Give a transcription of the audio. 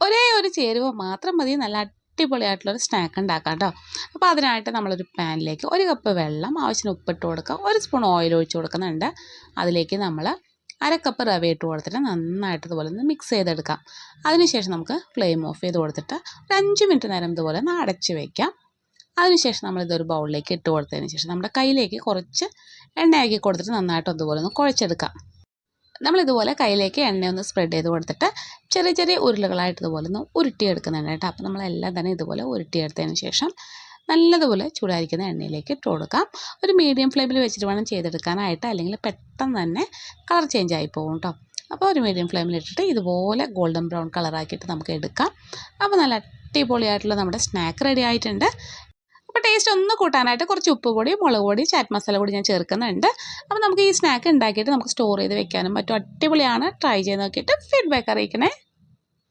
ഒരേ ഒരു ചേരുവ മാത്രം മതി നല്ല അടിപൊളിയായിട്ടുള്ളൊരു സ്നാക്ക് ഉണ്ടാക്കാം കേട്ടോ. അപ്പോൾ അതിനായിട്ട് നമ്മളൊരു പാനിലേക്ക് 1 കപ്പ് വെള്ളം, ആവശ്യത്തിന് ഉപ്പിട്ട് കൊടുക്കുക, 1 സ്പൂൺ ഓയിൽ ഒഴിച്ച് കൊടുക്കുന്നുണ്ട്. അതിലേക്ക് നമ്മൾ 1/2 കപ്പ് റവ ഇട്ട് കൊടുത്തിട്ട് നന്നായിട്ട് ഇതുപോലെ ഒന്ന് മിക്സ് ചെയ്തെടുക്കാം. അതിനുശേഷം നമുക്ക് ഫ്ലെയിം ഓഫ് ചെയ്ത് കൊടുത്തിട്ട് ഒരു 5 മിനിറ്റ് നേരം ഇതുപോലെ ഒന്ന് അടച്ച് വയ്ക്കാം. അതിനുശേഷം നമ്മളിതൊരു ബൗളിലേക്ക് ഇട്ട് കൊടുത്തതിന് ശേഷം നമ്മുടെ കയ്യിലേക്ക് കുറച്ച് എണ്ണയാക്കി കൊടുത്തിട്ട് നന്നായിട്ട് അതുപോലെ ഒന്ന് കുഴച്ചെടുക്കാം. നമ്മളിതുപോലെ കയ്യിലേക്ക് എണ്ണയൊന്ന് സ്പ്രെഡ് ചെയ്ത് കൊടുത്തിട്ട് ചെറിയ ചെറിയ ഉരുളകളായിട്ട് ഇതുപോലെ ഒന്ന് ഉരുട്ടിയെടുക്കുന്നുണ്ട് കേട്ടോ. അപ്പോൾ നമ്മളെല്ലാം തന്നെ ഇതുപോലെ ഉരുട്ടിയെടുത്തതിന് ശേഷം നല്ലതുപോലെ ചൂടായിരിക്കുന്ന എണ്ണയിലേക്ക് ഇട്ട് കൊടുക്കാം. ഒരു മീഡിയം ഫ്ലെയിമിൽ വെച്ചിട്ട് വേണം ചെയ്തെടുക്കാനായിട്ട്, അല്ലെങ്കിൽ പെട്ടെന്ന് തന്നെ കളർ ചേഞ്ച് ആയി പോകും കേട്ടോ. അപ്പോൾ ഒരു മീഡിയം ഫ്ലെയിമിൽ ഇട്ടിട്ട് ഇതുപോലെ ഗോൾഡൻ ബ്രൗൺ കളറാക്കിയിട്ട് നമുക്ക് എടുക്കാം. അപ്പോൾ നല്ല അടിപൊളിയായിട്ടുള്ള നമ്മുടെ സ്നാക്ക് റെഡി ആയിട്ടുണ്ട്. അപ്പോൾ ടേസ്റ്റ് ഒന്ന് കൂട്ടാനായിട്ട് കുറച്ച് ഉപ്പ് പൊടി, മുളക് പൊടി, ചാറ്റ് മസാല കൂടി ഞാൻ ചേർക്കുന്നുണ്ട്. അപ്പോൾ നമുക്ക് ഈ സ്നാക്ക് ഉണ്ടാക്കിയിട്ട് നമുക്ക് സ്റ്റോർ ചെയ്ത് വെക്കാനും പറ്റും. അടിപൊളിയാണ്. ട്രൈ ചെയ്ത് നോക്കിയിട്ട് ഫീഡ്ബാക്ക് അറിയിക്കണേ.